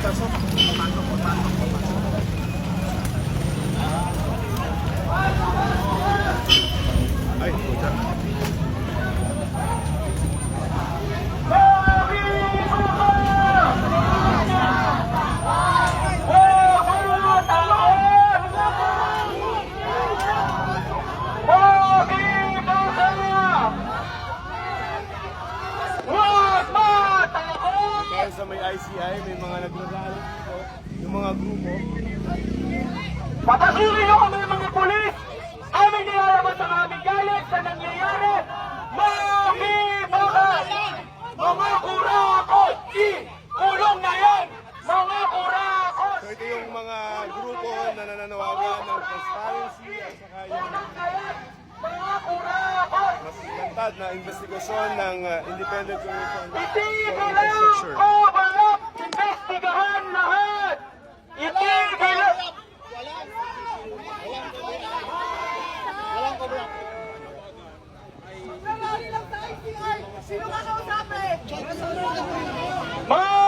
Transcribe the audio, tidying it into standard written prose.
Ay, puta. Sa may ICI, may mga nagrarally dito, yung mga grupo. Papasukin nyo kami mga pulis! Aming nilalaman sa aming galit sa nangyayari! Makibakan! Mga kurakot! Kulong na yan! Mga kurakot! So ito yung mga grupo na nananawagan ng transparency at saka yung Mga kurakot! mas lantad na investigasyon ng Independent Commission for Itigilan Infrastructure. ko balap! Investigahan lahat! Itigilan! Sino ka kausapin? Mga